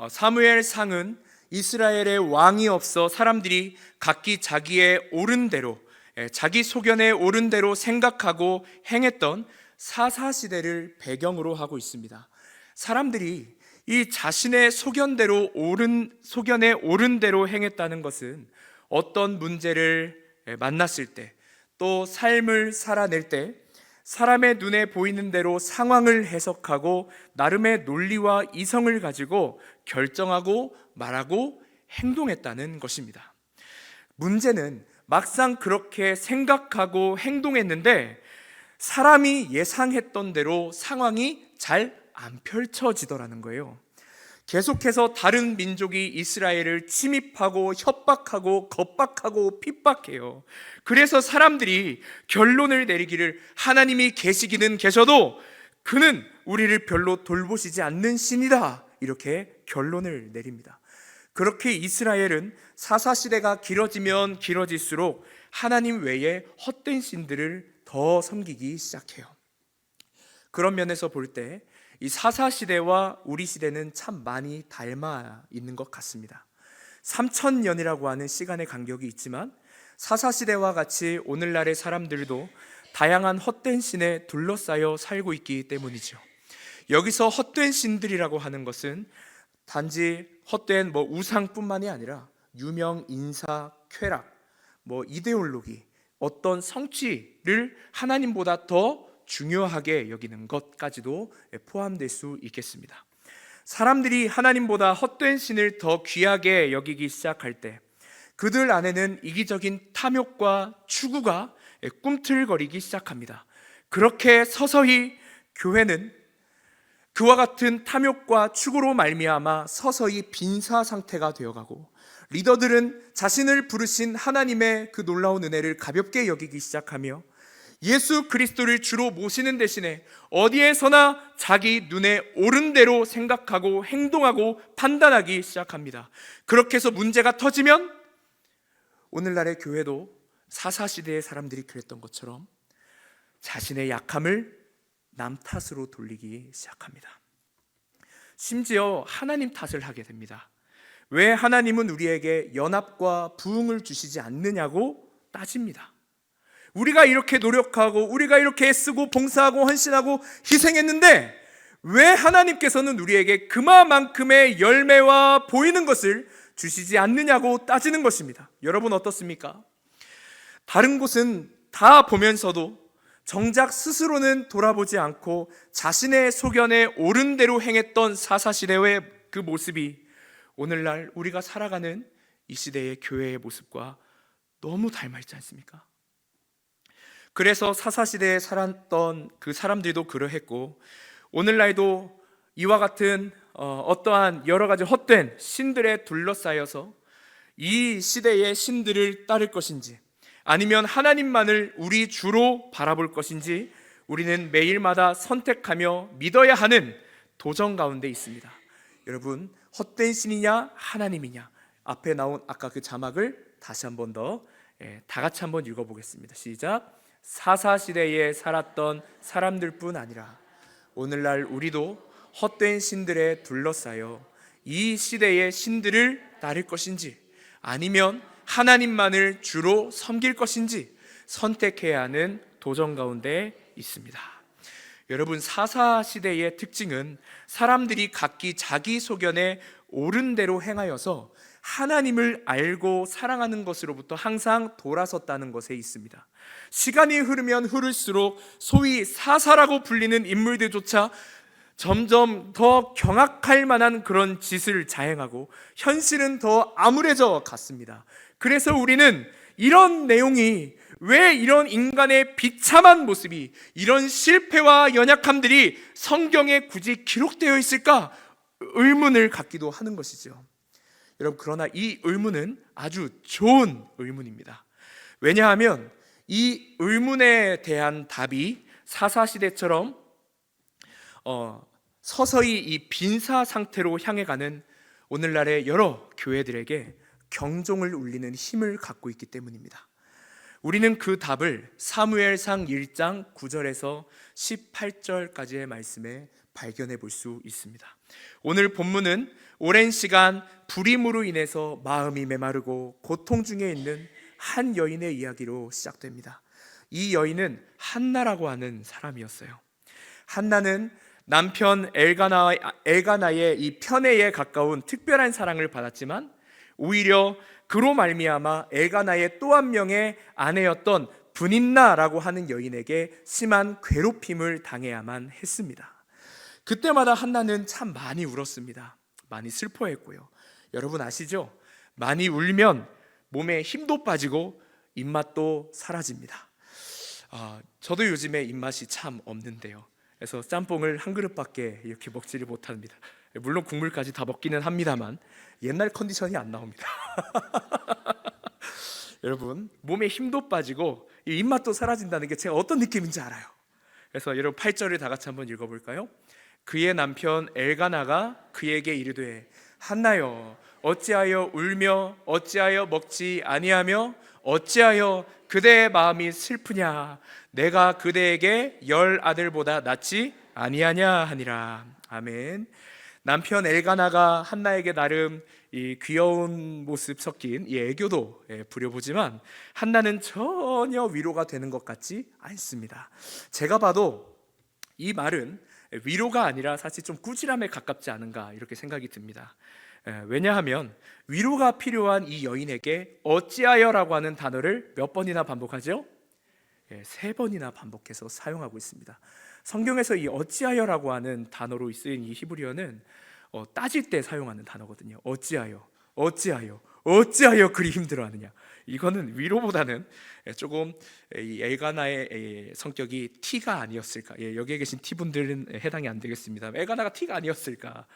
사무엘상은 이스라엘의 왕이 없어 사람들이 각기 자기의 옳은 대로, 자기 소견에 옳은 대로 생각하고 행했던 사사시대를 배경으로 하고 있습니다. 사람들이 이 자신의 소견에 옳은 대로 행했다는 것은 어떤 문제를 만났을 때, 또 삶을 살아낼 때 사람의 눈에 보이는 대로 상황을 해석하고 나름의 논리와 이성을 가지고 결정하고 말하고 행동했다는 것입니다. 문제는 막상 그렇게 생각하고 행동했는데 사람이 예상했던 대로 상황이 잘 안 펼쳐지더라는 거예요. 계속해서 다른 민족이 이스라엘을 침입하고 협박하고 겁박하고 핍박해요. 그래서 사람들이 결론을 내리기를, 하나님이 계시기는 계셔도 그는 우리를 별로 돌보시지 않는 신이다, 이렇게 결론을 내립니다. 그렇게 이스라엘은 사사시대가 길어지면 길어질수록 하나님 외에 헛된 신들을 더 섬기기 시작해요. 그런 면에서 볼 때 이 사사시대와 우리 시대는 참 많이 닮아 있는 것 같습니다. 3000년이라고 하는 시간의 간격이 있지만 사사시대와 같이 오늘날의 사람들도 다양한 헛된 신에 둘러싸여 살고 있기 때문이죠. 여기서 헛된 신들이라고 하는 것은 단지 헛된 우상뿐만이 아니라 유명, 인사, 쾌락, 이데올로기, 어떤 성취를 하나님보다 더 중요하게 여기는 것까지도 포함될 수 있겠습니다. 사람들이 하나님보다 헛된 신을 더 귀하게 여기기 시작할 때 그들 안에는 이기적인 탐욕과 추구가 꿈틀거리기 시작합니다. 그렇게 서서히 교회는 그와 같은 탐욕과 추구로 말미암아 서서히 빈사 상태가 되어가고, 리더들은 자신을 부르신 하나님의 그 놀라운 은혜를 가볍게 여기기 시작하며 예수 그리스도를 주로 모시는 대신에 어디에서나 자기 눈에 옳은 대로 생각하고 행동하고 판단하기 시작합니다. 그렇게 해서 문제가 터지면 오늘날의 교회도 사사시대의 사람들이 그랬던 것처럼 자신의 약함을 남 탓으로 돌리기 시작합니다. 심지어 하나님 탓을 하게 됩니다. 왜 하나님은 우리에게 연합과 부흥을 주시지 않느냐고 따집니다. 우리가 이렇게 노력하고 우리가 이렇게 애쓰고 봉사하고 헌신하고 희생했는데 왜 하나님께서는 우리에게 그만큼의 열매와 보이는 것을 주시지 않느냐고 따지는 것입니다. 여러분 어떻습니까? 다른 곳은 다 보면서도 정작 스스로는 돌아보지 않고 자신의 소견에 옳은 대로 행했던 사사시대의 그 모습이 오늘날 우리가 살아가는 이 시대의 교회의 모습과 너무 닮아 있지 않습니까? 그래서 사사시대에 살았던 그 사람들도 그러했고, 오늘날도 이와 같은 어떠한 여러 가지 헛된 신들에 둘러싸여서 이 시대의 신들을 따를 것인지 아니면 하나님만을 우리 주로 바라볼 것인지 우리는 매일마다 선택하며 믿어야 하는 도전 가운데 있습니다. 여러분, 헛된 신이냐 하나님이냐, 앞에 나온 아까 그 자막을 다시 한 번 더 다 같이 한번 읽어보겠습니다. 시작. 사사시대에 살았던 사람들뿐 아니라 오늘날 우리도 헛된 신들에 둘러싸여 이 시대의 신들을 따를 것인지 아니면 하나님만을 주로 섬길 것인지 선택해야 하는 도전 가운데 있습니다. 여러분, 사사시대의 특징은 사람들이 각기 자기 소견에 옳은 대로 행하여서 하나님을 알고 사랑하는 것으로부터 항상 돌아섰다는 것에 있습니다. 시간이 흐르면 흐를수록 소위 사사라고 불리는 인물들조차 점점 더 경악할 만한 그런 짓을 자행하고 현실은 더 암울해져 갔습니다. 그래서 우리는 이런 내용이 왜 이런 인간의 비참한 모습이, 이런 실패와 연약함들이 성경에 굳이 기록되어 있을까 의문을 갖기도 하는 것이죠. 여러분, 그러나 이 의문은 아주 좋은 의문입니다. 왜냐하면 이 의문에 대한 답이 사사시대처럼 서서히 이 빈사 상태로 향해 가는 오늘날의 여러 교회들에게 경종을 울리는 힘을 갖고 있기 때문입니다. 우리는 그 답을 사무엘상 1장 9절에서 18절까지의 말씀에 발견해 볼 수 있습니다. 오늘 본문은 오랜 시간 불임으로 인해서 마음이 메마르고 고통 중에 있는 한 여인의 이야기로 시작됩니다. 이 여인은 한나라고 하는 사람이었어요. 한나는 남편 엘가나의 이 편애에 가까운 특별한 사랑을 받았지만 오히려 그로 말미암아 엘가나의 또 한 명의 아내였던 브닌나라고 하는 여인에게 심한 괴롭힘을 당해야만 했습니다. 그때마다 한나는 참 많이 울었습니다. 많이 슬퍼했고요. 여러분 아시죠? 많이 울면 몸에 힘도 빠지고 입맛도 사라집니다. 저도 요즘에 입맛이 참 없는데요. 그래서 짬뽕을 한 그릇밖에 이렇게 먹지를 못합니다. 물론 국물까지 다 먹기는 합니다만 옛날 컨디션이 안 나옵니다. 여러분, 몸에 힘도 빠지고 입맛도 사라진다는 게 제가 어떤 느낌인지 알아요. 그래서 여러분 8절을 다 같이 한번 읽어볼까요? 그의 남편 엘가나가 그에게 이르되 한나여 어찌하여 울며 어찌하여 먹지 아니하며 어찌하여 그대의 마음이 슬프냐? 내가 그대에게 10 아들보다 낫지 아니하냐 하니라. 아멘. 남편 엘가나가 한나에게 나름 이 귀여운 모습 섞인 이 애교도 부려보지만 한나는 전혀 위로가 되는 것 같지 않습니다. 제가 봐도 이 말은 위로가 아니라 사실 좀 꾸지람에 가깝지 않은가 이렇게 생각이 듭니다. 왜냐하면 위로가 필요한 이 여인에게 어찌하여라고 하는 단어를 몇 번이나 반복하죠? 3번이나 반복해서 사용하고 있습니다. 성경에서 이 어찌하여라고 하는 단어로 쓰인 이 히브리어는 따질 때 사용하는 단어거든요. 어찌하여 그리 힘들어하느냐. 이거는 위로보다는 조금 이 엘가나의 성격이 T가 아니었을까. 여기에 계신 T분들은 해당이 안 되겠습니다. 엘가나가 T가 아니었을까.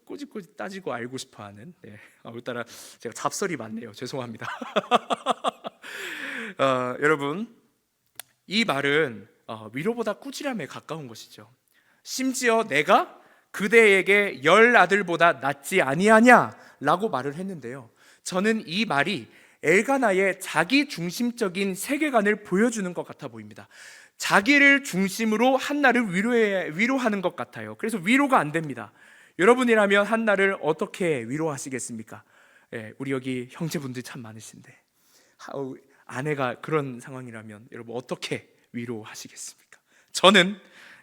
꼬집꼬집 따지고 알고 싶어하는. 오늘따라 제가 잡설이 많네요. 죄송합니다. 여러분, 이 말은 위로보다 꾸지람에 가까운 것이죠. 심지어 내가 그대에게 10 아들보다 낫지 아니하냐라고 말을 했는데요. 저는 이 말이 엘가나의 자기 중심적인 세계관을 보여주는 것 같아 보입니다. 자기를 중심으로 한나를 위로하는 것 같아요. 그래서 위로가 안 됩니다. 여러분이라면 한나를 어떻게 위로하시겠습니까? 우리 여기 형제분들 참 많으신데 아내가 그런 상황이라면 여러분 어떻게 위로하시겠습니까? 저는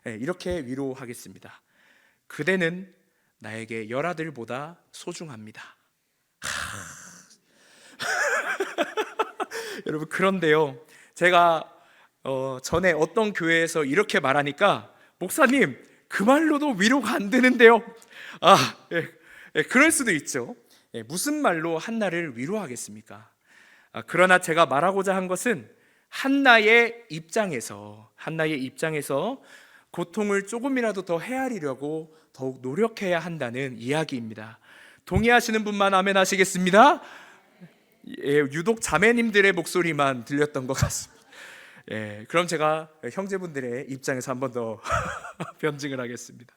이렇게 위로하겠습니다. 그대는 나에게 10 아들보다 소중합니다. 여러분, 그런데요, 제가 전에 어떤 교회에서 이렇게 말하니까 목사님, 그 말로도 위로가 안 되는데요. 그럴 수도 있죠. 무슨 말로 한나를 위로하겠습니까? 그러나 제가 말하고자 한 것은 한나의 입장에서 고통을 조금이라도 더 헤아리려고 더욱 노력해야 한다는 이야기입니다. 동의하시는 분만 아멘 하시겠습니다. 유독 자매님들의 목소리만 들렸던 것 같습니다. 그럼 제가 형제분들의 입장에서 한 번 더 변증을 하겠습니다.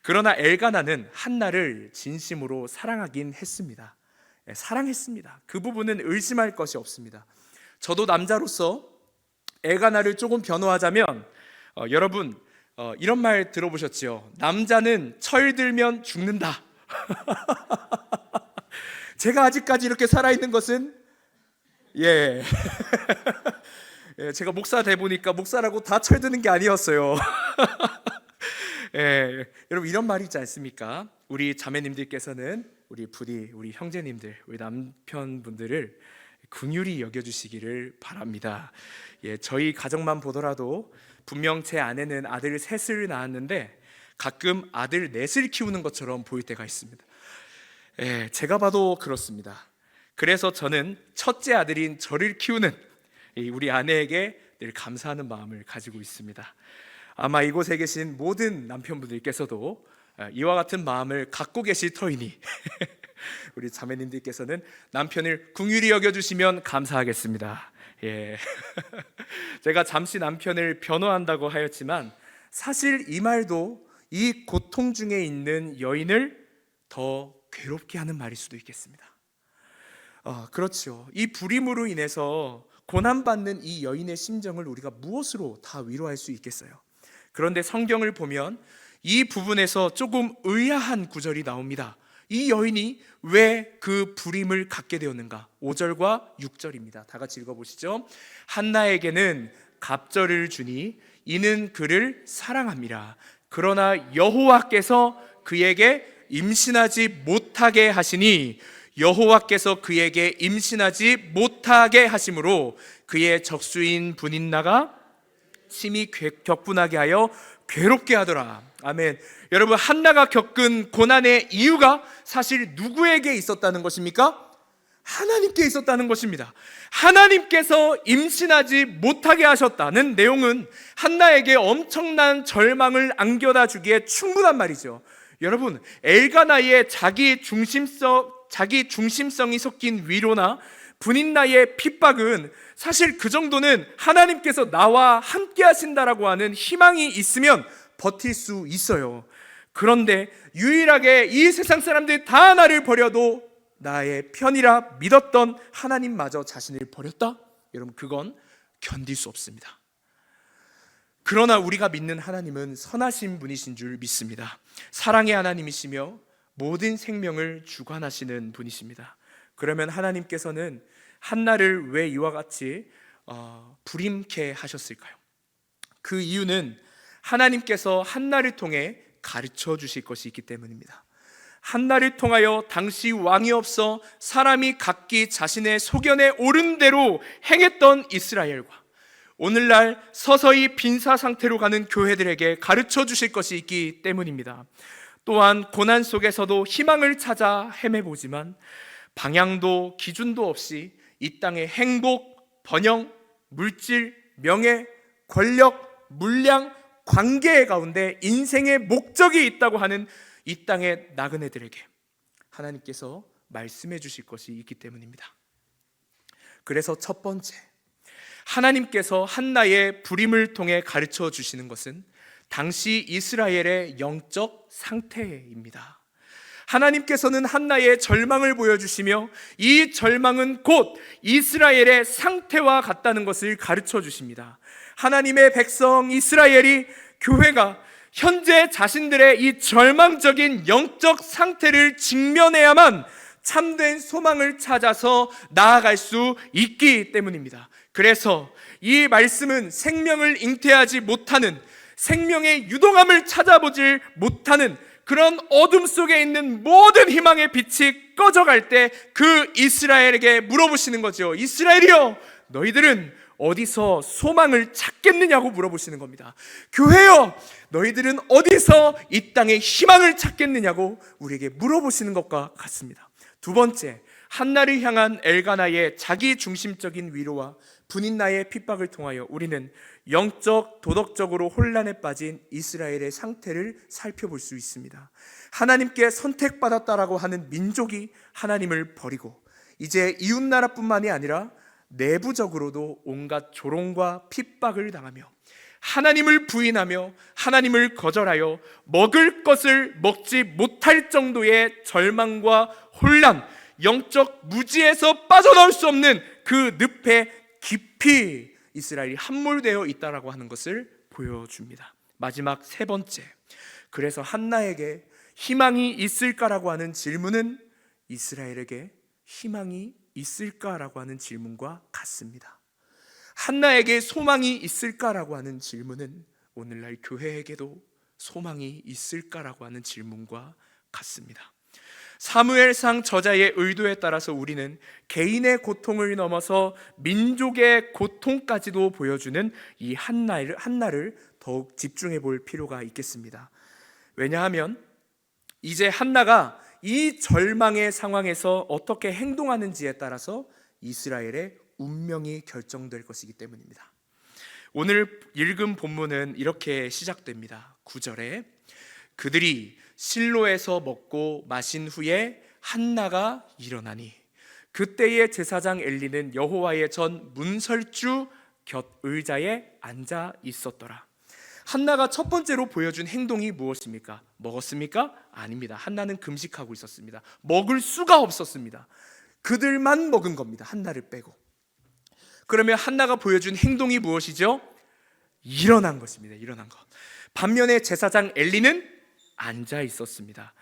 그러나 엘가나는 한나를 진심으로 사랑하긴 했습니다. 사랑했습니다. 그 부분은 의심할 것이 없습니다. 저도 남자로서 엘가나를 조금 변호하자면 여러분 이런 말 들어보셨죠? 남자는 철들면 죽는다. 제가 아직까지 이렇게 살아있는 것은 제가 목사 돼 보니까 목사라고 다 철드는 게 아니었어요. 여러분 이런 말이 있지 않습니까? 우리 자매님들께서는 우리 부디 우리 형제님들 우리 남편분들을 긍휼히 여겨주시기를 바랍니다. 저희 가정만 보더라도 분명 제 아내는 아들 셋을 낳았는데 가끔 아들 넷을 키우는 것처럼 보일 때가 있습니다. 제가 봐도 그렇습니다. 그래서 저는 첫째 아들인 저를 키우는 우리 아내에게 늘 감사하는 마음을 가지고 있습니다. 아마 이곳에 계신 모든 남편분들께서도 이와 같은 마음을 갖고 계실 터이니 우리 자매님들께서는 남편을 긍휼히 여겨주시면 감사하겠습니다. 제가 잠시 남편을 변호한다고 하였지만 사실 이 말도 이 고통 중에 있는 여인을 더 괴롭게 하는 말일 수도 있겠습니다. 그렇죠. 이 불임으로 인해서 고난받는 이 여인의 심정을 우리가 무엇으로 다 위로할 수 있겠어요? 그런데 성경을 보면 이 부분에서 조금 의아한 구절이 나옵니다. 이 여인이 왜 그 부림을 갖게 되었는가? 5절과 6절입니다. 다 같이 읽어보시죠. 한나에게는 갑절을 주니 이는 그를 사랑함이라. 그러나 여호와께서 그에게 임신하지 못하게 하시니 여호와께서 그에게 임신하지 못하게 하심으로 그의 적수인 분인나가 심히 격분하게 하여 괴롭게 하더라. 아멘. 여러분, 한나가 겪은 고난의 이유가 사실 누구에게 있었다는 것입니까? 하나님께 있었다는 것입니다. 하나님께서 임신하지 못하게 하셨다는 내용은 한나에게 엄청난 절망을 안겨다 주기에 충분한 말이죠. 여러분, 엘가나의 자기 중심성이 섞인 위로나 분인나의 핍박은 사실 그 정도는 하나님께서 나와 함께 하신다라고 하는 희망이 있으면 버틸 수 있어요. 그런데 유일하게 이 세상 사람들 다 나를 버려도 나의 편이라 믿었던 하나님마저 자신을 버렸다? 여러분, 그건 견딜 수 없습니다. 그러나 우리가 믿는 하나님은 선하신 분이신 줄 믿습니다. 사랑의 하나님이시며 모든 생명을 주관하시는 분이십니다. 그러면 하나님께서는 한나를 왜 이와 같이 불임케 하셨을까요? 그 이유는 하나님께서 한나를 통해 가르쳐 주실 것이 있기 때문입니다. 한나를 통하여 당시 왕이 없어 사람이 각기 자신의 소견에 옳은 대로 행했던 이스라엘과 오늘날 서서히 빈사 상태로 가는 교회들에게 가르쳐 주실 것이 있기 때문입니다. 또한 고난 속에서도 희망을 찾아 헤매보지만 방향도 기준도 없이 이 땅의 행복, 번영, 물질, 명예, 권력, 물량, 관계 가운데 인생의 목적이 있다고 하는 이 땅의 나그네들에게 하나님께서 말씀해 주실 것이 있기 때문입니다. 그래서 첫 번째, 하나님께서 한나의 불임을 통해 가르쳐 주시는 것은 당시 이스라엘의 영적 상태입니다. 하나님께서는 한나의 절망을 보여주시며 이 절망은 곧 이스라엘의 상태와 같다는 것을 가르쳐 주십니다. 하나님의 백성 이스라엘이, 교회가 현재 자신들의 이 절망적인 영적 상태를 직면해야만 참된 소망을 찾아서 나아갈 수 있기 때문입니다. 그래서 이 말씀은 생명을 잉태하지 못하는, 생명의 유동함을 찾아보질 못하는 그런 어둠 속에 있는 모든 희망의 빛이 꺼져갈 때 그 이스라엘에게 물어보시는 거죠. 이스라엘이여, 너희들은 어디서 소망을 찾겠느냐고 물어보시는 겁니다. 교회여, 너희들은 어디서 이 땅에 희망을 찾겠느냐고 우리에게 물어보시는 것과 같습니다. 두 번째, 한나를 향한 엘가나의 자기 중심적인 위로와 분인나의 핍박을 통하여 우리는 영적, 도덕적으로 혼란에 빠진 이스라엘의 상태를 살펴볼 수 있습니다. 하나님께 선택받았다라고 하는 민족이 하나님을 버리고 이제 이웃나라뿐만이 아니라 내부적으로도 온갖 조롱과 핍박을 당하며 하나님을 부인하며 하나님을 거절하여 먹을 것을 먹지 못할 정도의 절망과 혼란, 영적 무지에서 빠져나올 수 없는 그 늪에 깊이 이스라엘이 함몰되어 있다라고 하는 것을 보여줍니다. 마지막 세 번째, 그래서 한나에게 희망이 있을까라고 하는 질문은 이스라엘에게 희망이 있을까라고 하는 질문과 같습니다. 한나에게 소망이 있을까라고 하는 질문은 오늘날 교회에게도 소망이 있을까라고 하는 질문과 같습니다. 사무엘상 저자의 의도에 따라서 우리는 개인의 고통을 넘어서 민족의 고통까지도 보여주는 이 한나를 더욱 집중해 볼 필요가 있겠습니다. 왜냐하면 이제 한나가 이 절망의 상황에서 어떻게 행동하는지에 따라서 이스라엘의 운명이 결정될 것이기 때문입니다. 오늘 읽은 본문은 이렇게 시작됩니다. 9절에 그들이 실로에서 먹고 마신 후에 한나가 일어나니 그때의 제사장 엘리는 여호와의 전 문설주 곁 의자에 앉아 있었더라. 한나가 첫 번째로 보여준 행동이 무엇입니까? 먹었습니까? 아닙니다. 한나는 금식하고 있었습니다. 먹을 수가 없었습니다. 그들만 먹은 겁니다. 한나를 빼고. 그러면 한나가 보여준 행동이 무엇이죠? 일어난 것입니다. 일어난 것. 반면에 제사장 엘리는 앉아 있었습니다.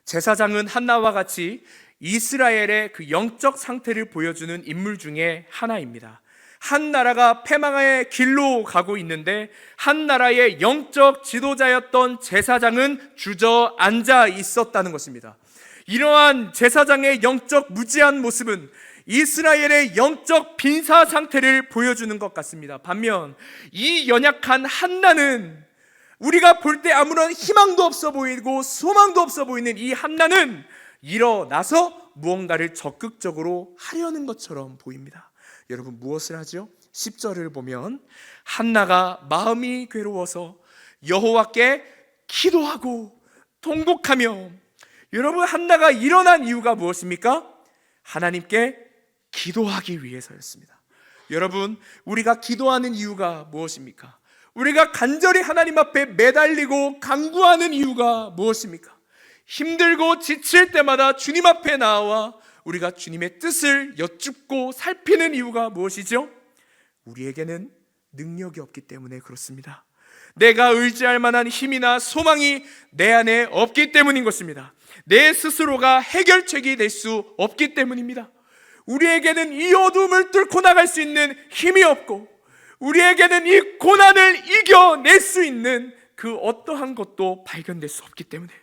제사장은 한나와 같이 이스라엘의 그 영적 상태를 보여주는 인물 중에 하나입니다. 한 나라가 패망의 길로 가고 있는데 한 나라의 영적 지도자였던 제사장은 주저앉아 있었다는 것입니다. 이러한 제사장의 영적 무지한 모습은 이스라엘의 영적 빈사 상태를 보여주는 것 같습니다. 반면 이 연약한 한나는, 우리가 볼 때 아무런 희망도 없어 보이고 소망도 없어 보이는 이 한나는 일어나서 무언가를 적극적으로 하려는 것처럼 보입니다. 여러분, 무엇을 하죠? 10절을 보면 한나가 마음이 괴로워서 여호와께 기도하고 통곡하며, 여러분, 한나가 일어난 이유가 무엇입니까? 하나님께 기도하기 위해서였습니다. 여러분, 우리가 기도하는 이유가 무엇입니까? 우리가 간절히 하나님 앞에 매달리고 간구하는 이유가 무엇입니까? 힘들고 지칠 때마다 주님 앞에 나와 우리가 주님의 뜻을 여쭙고 살피는 이유가 무엇이죠? 우리에게는 능력이 없기 때문에 그렇습니다. 내가 의지할 만한 힘이나 소망이 내 안에 없기 때문인 것입니다. 내 스스로가 해결책이 될 수 없기 때문입니다. 우리에게는 이 어둠을 뚫고 나갈 수 있는 힘이 없고, 우리에게는 이 고난을 이겨낼 수 있는 그 어떠한 것도 발견될 수 없기 때문에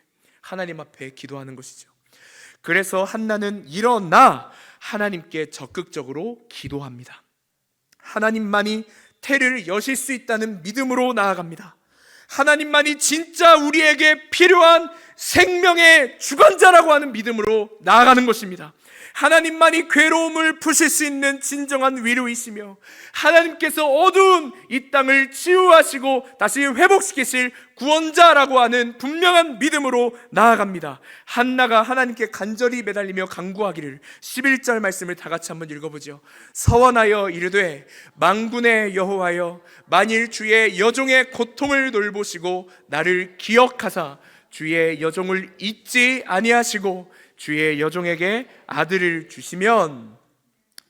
하나님 앞에 기도하는 것이죠. 그래서 한나는 일어나 하나님께 적극적으로 기도합니다. 하나님만이 태를 여실 수 있다는 믿음으로 나아갑니다. 하나님만이 진짜 우리에게 필요한 생명의 주관자라고 하는 믿음으로 나아가는 것입니다. 하나님만이 괴로움을 푸실 수 있는 진정한 위로이시며, 하나님께서 어두운 이 땅을 치유하시고 다시 회복시키실 구원자라고 하는 분명한 믿음으로 나아갑니다. 한나가 하나님께 간절히 매달리며 간구하기를, 11절 말씀을 다 같이 한번 읽어보죠. 서원하여 이르되 만군의 여호와여, 만일 주의 여종의 고통을 돌보시고 나를 기억하사 주의 여종을 잊지 아니하시고 주의 여종에게 아들을 주시면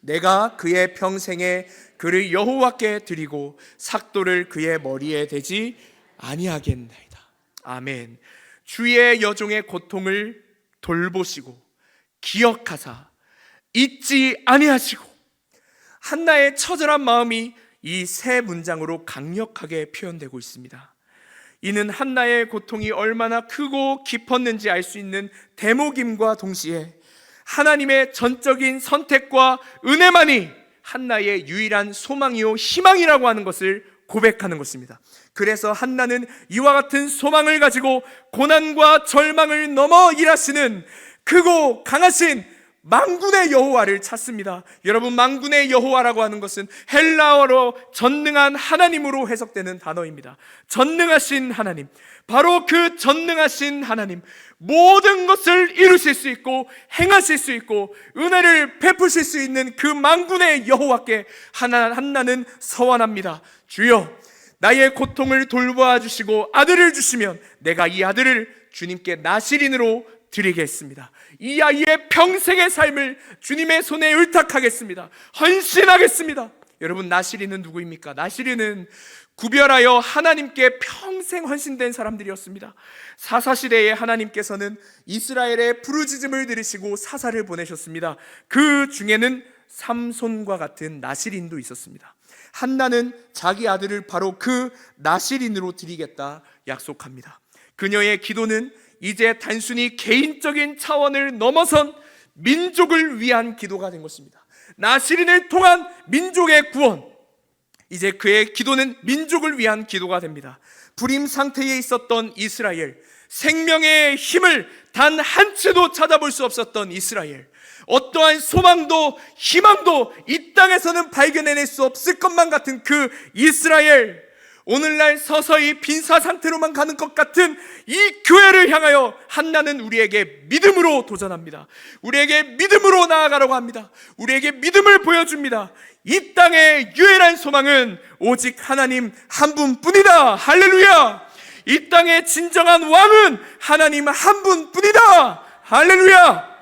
내가 그의 평생에 그를 여호와께 드리고 삭도를 그의 머리에 대지 아니하겠나이다. 아멘. 주의 여종의 고통을 돌보시고 기억하사 잊지 아니하시고, 한나의 처절한 마음이 이 세 문장으로 강력하게 표현되고 있습니다. 이는 한나의 고통이 얼마나 크고 깊었는지 알 수 있는 대목임과 동시에 하나님의 전적인 선택과 은혜만이 한나의 유일한 소망이요 희망이라고 하는 것을 고백하는 것입니다. 그래서 한나는 이와 같은 소망을 가지고 고난과 절망을 넘어 일하시는 크고 강하신 만군의 여호와를 찾습니다. 여러분, 만군의 여호와라고 하는 것은 헬라어로 전능한 하나님으로 해석되는 단어입니다. 전능하신 하나님, 바로 그 전능하신 하나님, 모든 것을 이루실 수 있고 행하실 수 있고 은혜를 베푸실 수 있는 그 만군의 여호와께 한나는 서원합니다. 주여, 나의 고통을 돌보아 주시고 아들을 주시면 내가 이 아들을 주님께 나실인으로 드리겠습니다. 이 아이의 평생의 삶을 주님의 손에 의탁하겠습니다. 헌신하겠습니다. 여러분, 나실인은 누구입니까? 나실인은 구별하여 하나님께 평생 헌신된 사람들이었습니다. 사사시대에 하나님께서는 이스라엘의 부르짖음을 들으시고 사사를 보내셨습니다. 그 중에는 삼손과 같은 나실인도 있었습니다. 한나는 자기 아들을 바로 그 나실인으로 드리겠다 약속합니다. 그녀의 기도는 이제 단순히 개인적인 차원을 넘어선 민족을 위한 기도가 된 것입니다. 나실인을 통한 민족의 구원, 이제 그의 기도는 민족을 위한 기도가 됩니다. 불임 상태에 있었던 이스라엘, 생명의 힘을 단 한 채도 찾아볼 수 없었던 이스라엘, 어떠한 소망도 희망도 이 땅에서는 발견해낼 수 없을 것만 같은 그 이스라엘, 오늘날 서서히 빈사 상태로만 가는 것 같은 이 교회를 향하여 한나는 우리에게 믿음으로 도전합니다. 우리에게 믿음으로 나아가라고 합니다. 우리에게 믿음을 보여줍니다. 이 땅의 유일한 소망은 오직 하나님 한 분뿐이다. 할렐루야. 이 땅의 진정한 왕은 하나님 한 분뿐이다. 할렐루야.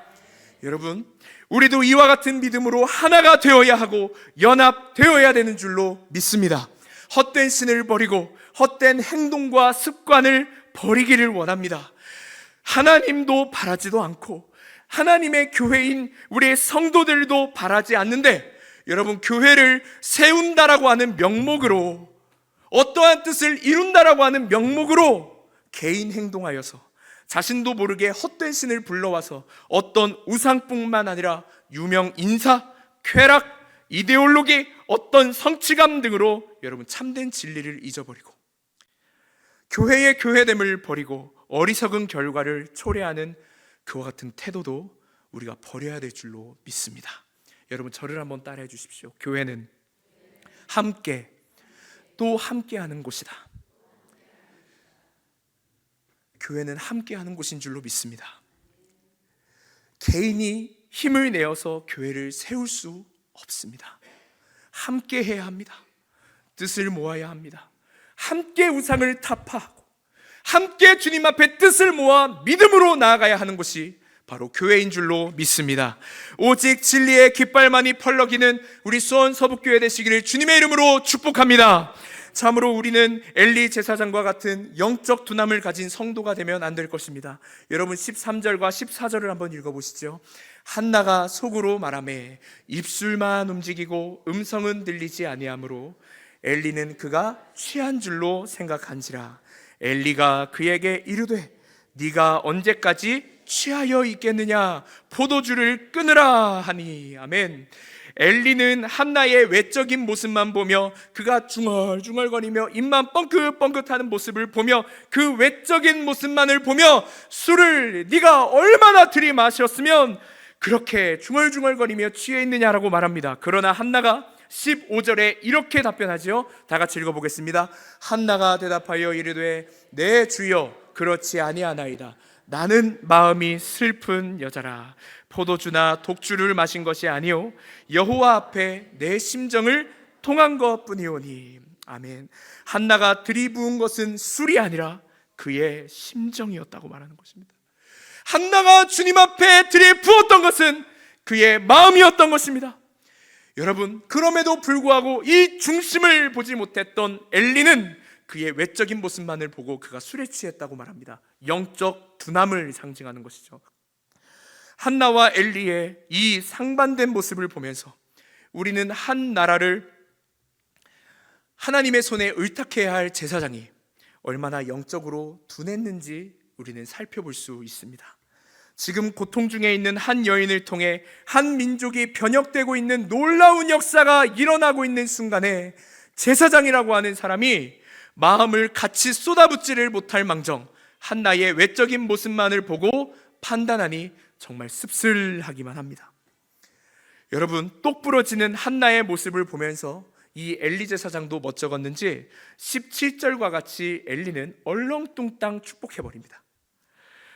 여러분, 우리도 이와 같은 믿음으로 하나가 되어야 하고 연합되어야 되는 줄로 믿습니다. 헛된 신을 버리고 헛된 행동과 습관을 버리기를 원합니다. 하나님도 바라지도 않고 하나님의 교회인 우리의 성도들도 바라지 않는데, 여러분, 교회를 세운다라고 하는 명목으로, 어떠한 뜻을 이룬다라고 하는 명목으로 개인 행동하여서 자신도 모르게 헛된 신을 불러와서 어떤 우상뿐만 아니라 유명 인사, 쾌락, 이데올로기, 어떤 성취감 등으로 여러분 참된 진리를 잊어버리고 교회의 교회됨을 버리고 어리석은 결과를 초래하는 그와 같은 태도도 우리가 버려야 될 줄로 믿습니다. 여러분, 저를 한번 따라해 주십시오. 교회는 함께 또 함께하는 곳이다. 교회는 함께하는 곳인 줄로 믿습니다. 개인이 힘을 내어서 교회를 세울 수 없습니다. 함께 해야 합니다. 뜻을 모아야 합니다. 함께 우상을 타파하고 함께 주님 앞에 뜻을 모아 믿음으로 나아가야 하는 곳이 바로 교회인 줄로 믿습니다. 오직 진리의 깃발만이 펄럭이는 우리 수원 서북교회 되시기를 주님의 이름으로 축복합니다. 참으로 우리는 엘리 제사장과 같은 영적 둔함을 가진 성도가 되면 안 될 것입니다. 여러분, 13절과 14절을 한번 읽어보시죠. 한나가 속으로 말하매 입술만 움직이고 음성은 들리지 아니하므로 엘리는 그가 취한 줄로 생각한지라. 엘리가 그에게 이르되 네가 언제까지 취하여 있겠느냐, 포도주를 끊으라 하니. 아멘. 엘리는 한나의 외적인 모습만 보며 그가 중얼중얼거리며 입만 뻥긋뻥긋하는 모습을 보며 그 외적인 모습만을 보며 술을 네가 얼마나 들이마셨으면 그렇게 중얼중얼거리며 취해 있느냐라고 말합니다. 그러나 한나가 15절에 이렇게 답변하죠. 다 같이 읽어보겠습니다. 한나가 대답하여 이르되 내 주여 그렇지 아니하나이다. 나는 마음이 슬픈 여자라. 포도주나 독주를 마신 것이 아니요 여호와 앞에 내 심정을 통한 것뿐이오니. 아멘. 한나가 들이부은 것은 술이 아니라 그의 심정이었다고 말하는 것입니다. 한나가 주님 앞에 들이부었던 것은 그의 마음이었던 것입니다. 여러분, 그럼에도 불구하고 이 중심을 보지 못했던 엘리는 그의 외적인 모습만을 보고 그가 술에 취했다고 말합니다. 영적 둔함을 상징하는 것이죠. 한나와 엘리의 이 상반된 모습을 보면서 우리는 한 나라를 하나님의 손에 의탁해야 할 제사장이 얼마나 영적으로 둔했는지 우리는 살펴볼 수 있습니다. 지금 고통 중에 있는 한 여인을 통해 한 민족이 변혁되고 있는 놀라운 역사가 일어나고 있는 순간에 제사장이라고 하는 사람이 마음을 같이 쏟아붓지를 못할 망정 한나의 외적인 모습만을 보고 판단하니 정말 씁쓸하기만 합니다. 여러분, 똑부러지는 한나의 모습을 보면서 이 엘리 제사장도 멋쩍었는지 17절과 같이 엘리는 얼렁뚱땅 축복해버립니다.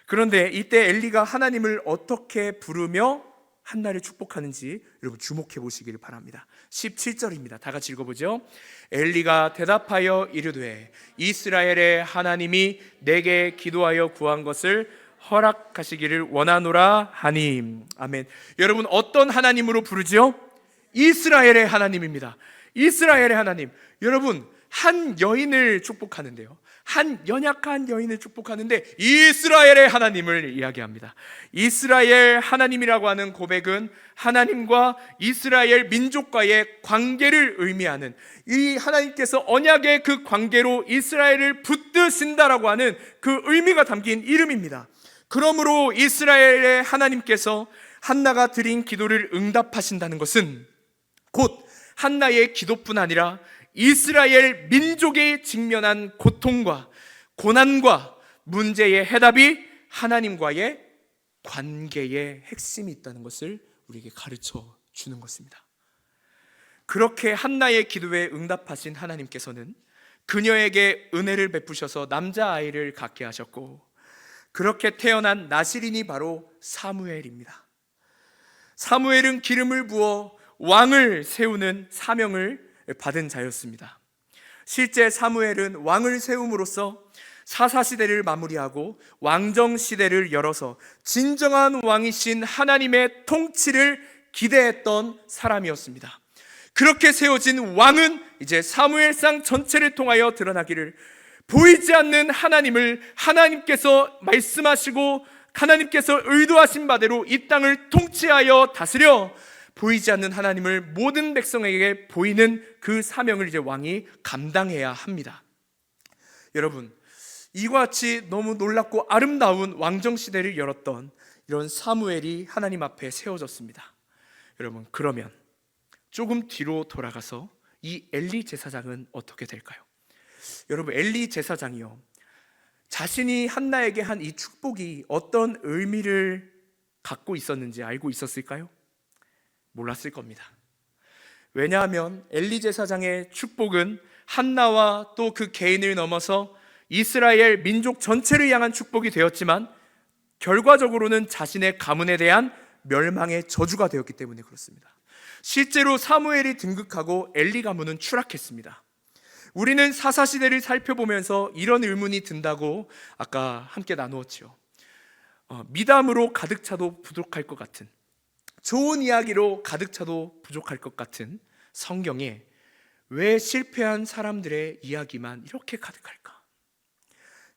그런데 이때 엘리가 하나님을 어떻게 부르며 한나를 축복하는지 여러분 주목해 보시기를 바랍니다. 17절입니다. 다 같이 읽어보죠. 엘리가 대답하여 이르되 이스라엘의 하나님이 내게 기도하여 구한 것을 허락하시기를 원하노라 하니. 아멘. 여러분, 어떤 하나님으로 부르죠? 이스라엘의 하나님입니다. 이스라엘의 하나님. 여러분, 한 여인을 축복하는데요, 한 연약한 여인을 축복하는데 이스라엘의 하나님을 이야기합니다. 이스라엘 하나님이라고 하는 고백은 하나님과 이스라엘 민족과의 관계를 의미하는, 이 하나님께서 언약의 그 관계로 이스라엘을 붙드신다라고 하는 그 의미가 담긴 이름입니다. 그러므로 이스라엘의 하나님께서 한나가 드린 기도를 응답하신다는 것은 곧 한나의 기도뿐 아니라 이스라엘 민족이 직면한 고통과 고난과 문제의 해답이 하나님과의 관계의 핵심이 있다는 것을 우리에게 가르쳐 주는 것입니다. 그렇게 한나의 기도에 응답하신 하나님께서는 그녀에게 은혜를 베푸셔서 남자아이를 갖게 하셨고, 그렇게 태어난 나실인이 바로 사무엘입니다. 사무엘은 기름을 부어 왕을 세우는 사명을 받은 자였습니다. 실제 사무엘은 왕을 세움으로써 사사시대를 마무리하고 왕정시대를 열어서 진정한 왕이신 하나님의 통치를 기대했던 사람이었습니다. 그렇게 세워진 왕은 이제 사무엘상 전체를 통하여 드러나기를, 보이지 않는 하나님을 하나님께서 말씀하시고 하나님께서 의도하신 바대로 이 땅을 통치하여 다스려 보이지 않는 하나님을 모든 백성에게 보이는 그 사명을 이제 왕이 감당해야 합니다. 여러분, 이와 같이 너무 놀랍고 아름다운 왕정시대를 열었던 이런 사무엘이 하나님 앞에 세워졌습니다. 여러분, 그러면 조금 뒤로 돌아가서 이 엘리 제사장은 어떻게 될까요? 여러분, 엘리 제사장이요, 자신이 한나에게 한 이 축복이 어떤 의미를 갖고 있었는지 알고 있었을까요? 몰랐을 겁니다. 왜냐하면 엘리 제사장의 축복은 한나와 또 그 개인을 넘어서 이스라엘 민족 전체를 향한 축복이 되었지만 결과적으로는 자신의 가문에 대한 멸망의 저주가 되었기 때문에 그렇습니다. 실제로 사무엘이 등극하고 엘리 가문은 추락했습니다. 우리는 사사시대를 살펴보면서 이런 의문이 든다고 아까 함께 나누었지요. 미담으로 가득 차도 부족할 것 같은, 좋은 이야기로 가득 차도 부족할 것 같은 성경에 왜 실패한 사람들의 이야기만 이렇게 가득할까?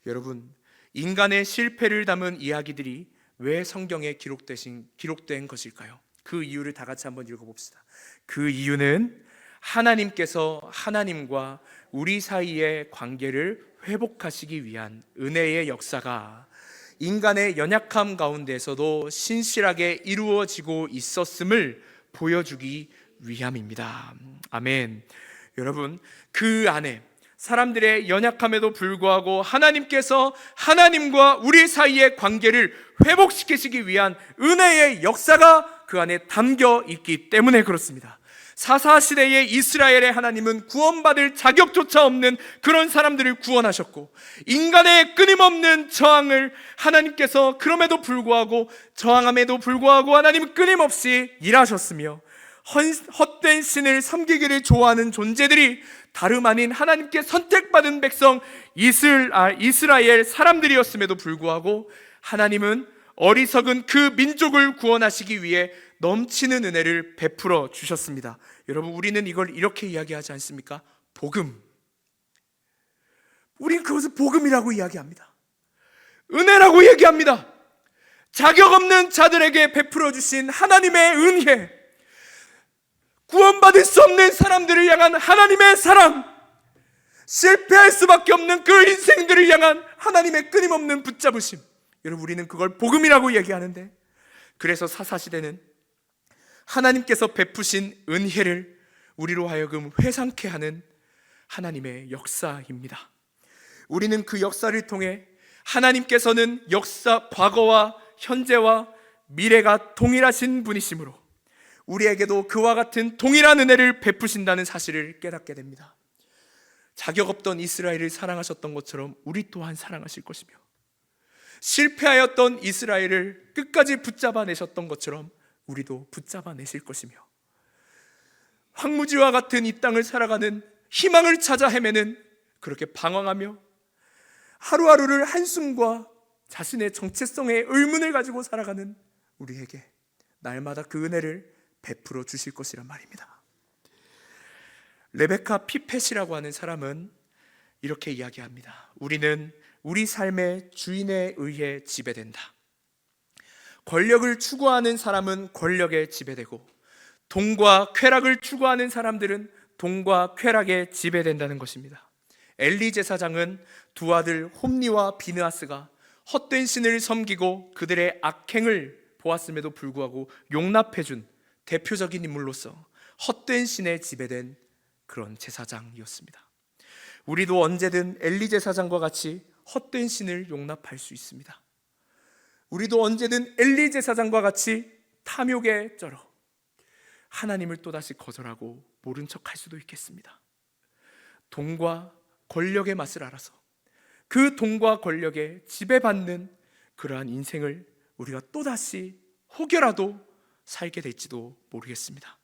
여러분, 인간의 실패를 담은 이야기들이 왜 성경에 기록된 것일까요? 그 이유를 다 같이 한번 읽어봅시다. 그 이유는 하나님께서 하나님과 우리 사이의 관계를 회복하시기 위한 은혜의 역사가 인간의 연약함 가운데서도 신실하게 이루어지고 있었음을 보여주기 위함입니다. 아멘. 여러분, 그 안에 사람들의 연약함에도 불구하고 하나님께서 하나님과 우리 사이의 관계를 회복시키시기 위한 은혜의 역사가 그 안에 담겨 있기 때문에 그렇습니다. 사사시대의 이스라엘의 하나님은 구원받을 자격조차 없는 그런 사람들을 구원하셨고, 인간의 끊임없는 저항을 하나님께서 그럼에도 불구하고, 저항함에도 불구하고 하나님은 끊임없이 일하셨으며, 헛된 신을 섬기기를 좋아하는 존재들이 다름 아닌 하나님께 선택받은 백성 이스라엘 사람들이었음에도 불구하고 하나님은 어리석은 그 민족을 구원하시기 위해 넘치는 은혜를 베풀어 주셨습니다. 여러분, 우리는 이걸 이렇게 이야기하지 않습니까? 복음. 우린 그것을 복음이라고 이야기합니다. 은혜라고 얘기합니다. 자격 없는 자들에게 베풀어 주신 하나님의 은혜, 구원받을 수 없는 사람들을 향한 하나님의 사랑, 실패할 수밖에 없는 그 인생들을 향한 하나님의 끊임없는 붙잡으심, 여러분, 우리는 그걸 복음이라고 얘기하는데, 그래서 사사시대는 하나님께서 베푸신 은혜를 우리로 하여금 회상케 하는 하나님의 역사입니다. 우리는 그 역사를 통해 하나님께서는 과거와 현재와 미래가 동일하신 분이시므로 우리에게도 그와 같은 동일한 은혜를 베푸신다는 사실을 깨닫게 됩니다. 자격 없던 이스라엘을 사랑하셨던 것처럼 우리 또한 사랑하실 것이며, 실패하였던 이스라엘을 끝까지 붙잡아내셨던 것처럼 우리도 붙잡아내실 것이며, 황무지와 같은 이 땅을 살아가는 희망을 찾아 헤매는, 그렇게 방황하며 하루하루를 한숨과 자신의 정체성의 의문을 가지고 살아가는 우리에게 날마다 그 은혜를 베풀어 주실 것이란 말입니다. 레베카 피펫이라고 하는 사람은 이렇게 이야기합니다. 우리는 우리 삶의 주인에 의해 지배된다. 권력을 추구하는 사람은 권력에 지배되고, 돈과 쾌락을 추구하는 사람들은 돈과 쾌락에 지배된다는 것입니다. 엘리 제사장은 두 아들 홈니와 비느하스가 헛된 신을 섬기고 그들의 악행을 보았음에도 불구하고 용납해준 대표적인 인물로서 헛된 신에 지배된 그런 제사장이었습니다. 우리도 언제든 엘리 제사장과 같이 헛된 신을 용납할 수 있습니다. 우리도 언제든 엘리 제사장과 같이 탐욕에 쩔어 하나님을 또다시 거절하고 모른 척할 수도 있겠습니다. 돈과 권력의 맛을 알아서 그 돈과 권력에 지배받는 그러한 인생을 우리가 또다시 혹여라도 살게 될지도 모르겠습니다.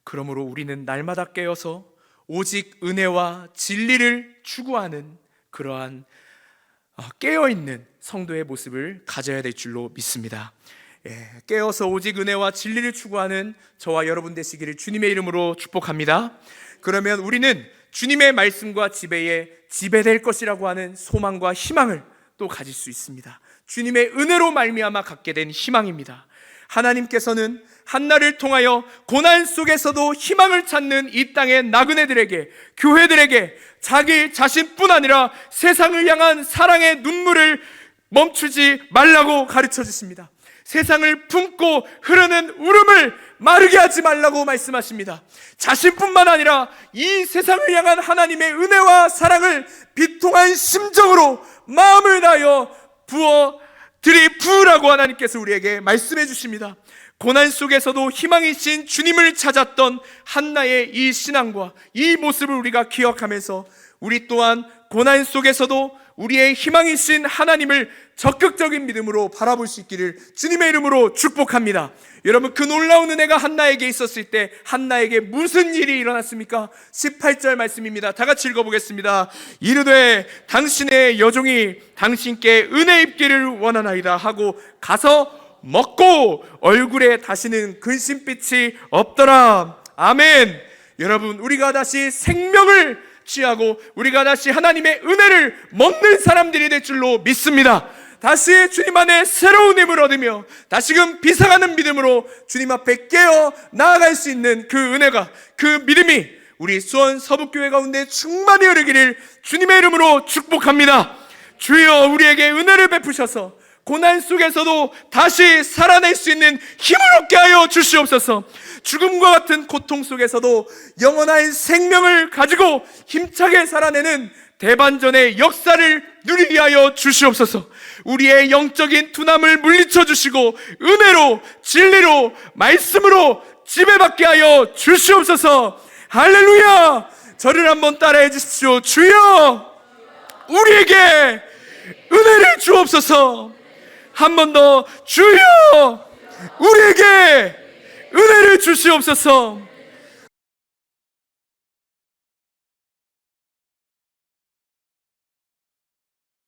그러므로 우리는 날마다 깨어서 오직 은혜와 진리를 추구하는 그러한 깨어있는 성도의 모습을 가져야 될 줄로 믿습니다. 깨어서 오직 은혜와 진리를 추구하는 저와 여러분 되시기를 주님의 이름으로 축복합니다. 그러면 우리는 주님의 말씀과 지배에 지배될 것이라고 하는 소망과 희망을 또 가질 수 있습니다. 주님의 은혜로 말미암아 갖게 된 희망입니다. 하나님께서는 한나를 통하여 고난 속에서도 희망을 찾는 이 땅의 나그네들에게, 교회들에게 자기 자신뿐 아니라 세상을 향한 사랑의 눈물을 멈추지 말라고 가르쳐 주십니다. 세상을 품고 흐르는 울음을 마르게 하지 말라고 말씀하십니다. 자신뿐만 아니라 이 세상을 향한 하나님의 은혜와 사랑을 비통한 심정으로 마음을 다하여 부으라고 하나님께서 우리에게 말씀해 주십니다. 고난 속에서도 희망이신 주님을 찾았던 한나의 이 신앙과 이 모습을 우리가 기억하면서 우리 또한 고난 속에서도 우리의 희망이신 하나님을 적극적인 믿음으로 바라볼 수 있기를 주님의 이름으로 축복합니다. 여러분, 그 놀라운 은혜가 한나에게 있었을 때 한나에게 무슨 일이 일어났습니까? 18절 말씀입니다. 다 같이 읽어보겠습니다. 이르되 당신의 여종이 당신께 은혜 입기를 원하나이다 하고 가서 먹고 얼굴에 다시는 근심빛이 없더라. 아멘. 여러분, 우리가 다시 생명을 취하고 우리가 다시 하나님의 은혜를 먹는 사람들이 될 줄로 믿습니다. 다시 주님 안에 새로운 힘을 얻으며 다시금 비상하는 믿음으로 주님 앞에 깨어 나아갈 수 있는 그 은혜가, 그 믿음이 우리 수원 서북교회 가운데 충만히 흐르기를 주님의 이름으로 축복합니다. 주여, 우리에게 은혜를 베푸셔서 고난 속에서도 다시 살아낼 수 있는 힘을 얻게 하여 주시옵소서. 죽음과 같은 고통 속에서도 영원한 생명을 가지고 힘차게 살아내는 대반전의 역사를 누리게 하여 주시옵소서. 우리의 영적인 둔함을 물리쳐 주시고 은혜로, 진리로, 말씀으로 지배받게 하여 주시옵소서. 할렐루야. 저를 한번 따라해 주십시오. 주여, 우리에게 은혜를 주옵소서. 한 번 더, 주여, 우리에게 은혜를 주시옵소서.